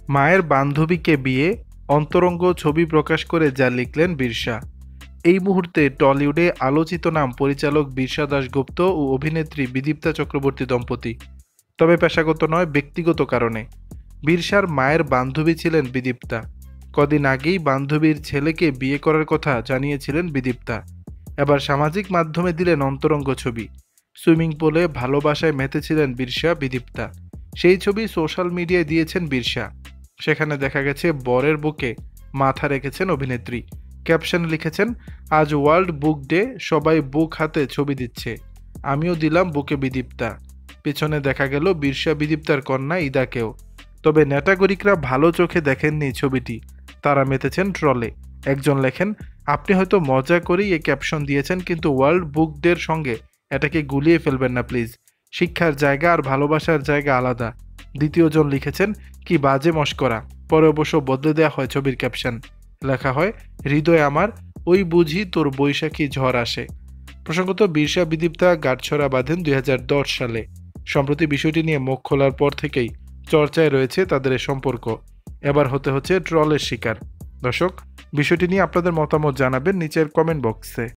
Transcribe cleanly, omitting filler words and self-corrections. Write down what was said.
মায়ের বান্ধবীকে বিয়ে, অন্তরঙ্গ ছবি প্রকাশ করে যা লিখলেন বীরসা। এই মুহূর্তে টলিউডে আলোচিত নাম পরিচালক বীরসা দাশগুপ্ত ও অভিনেত্রী বিদীপ্তা চক্রবর্তী দম্পতি। তবে পেশাগত নয়, ব্যক্তিগত কারণে। বীরসার মায়ের বান্ধবী ছিলেন বিদীপ্তা। কদিন আগেই বান্ধবীর ছেলেকে বিয়ে করার কথা জানিয়েছিলেন বিদীপ্তা। এবার সামাজিক মাধ্যমে দিলেন অন্তরঙ্গ ছবি। সুইমিং পুলে ভালোবাসায় মেতেছিলেন বীরসা বিদীপ্তা। সেই ছবি সোশ্যাল মিডিয়ায় দিয়েছেন বীরসা। সেখানে দেখা গেছে বরের বুকে মাথা রেখেছেন অভিনেত্রী। ক্যাপশনে লিখেছেন, আজ ওয়ার্ল্ড বুক ডে, সবাই বুক হাতে ছবি দিচ্ছে, আমিও দিলাম বুকে বিদীপ্তা। পেছনে দেখা গেল বীরসা বিদীপ্তার কন্যা ইদাকেও। তবে নেটাগরিকরা ভালো চোখে দেখেননি ছবিটি। তারা মেতেছেন ট্রলে। একজন লেখেন, আপনি হয়তো মজা করেই এই ক্যাপশন দিয়েছেন, কিন্তু ওয়ার্ল্ড বুক ডের সঙ্গে এটাকে গুলিয়ে ফেলবেন না প্লিজ। শিক্ষার জায়গা আর ভালোবাসার জায়গা আলাদা। দ্বিতীয়জন লিখেছেন, কি বাজে মশকরা। পরে অবশ্য বদলে দেওয়া হয় ছবির ক্যাপশন। লেখা হয়, হৃদয় আমার, ওই বুঝি তোর বৈশাখী ঝড় আসে। প্রসঙ্গত, বীরসা বিদীপ্তা গাঁটছড়া বাঁধেন 2010 সালে। সম্প্রতি বিষয়টি নিয়ে মুখ খোলার পর থেকেই চর্চায় রয়েছে তাদের এই সম্পর্ক। এবার হতে হচ্ছে ট্রলের শিকার। দর্শক, বিষয়টি নিয়ে আপনাদের মতামত জানাবেন নিচের কমেন্ট বক্সে।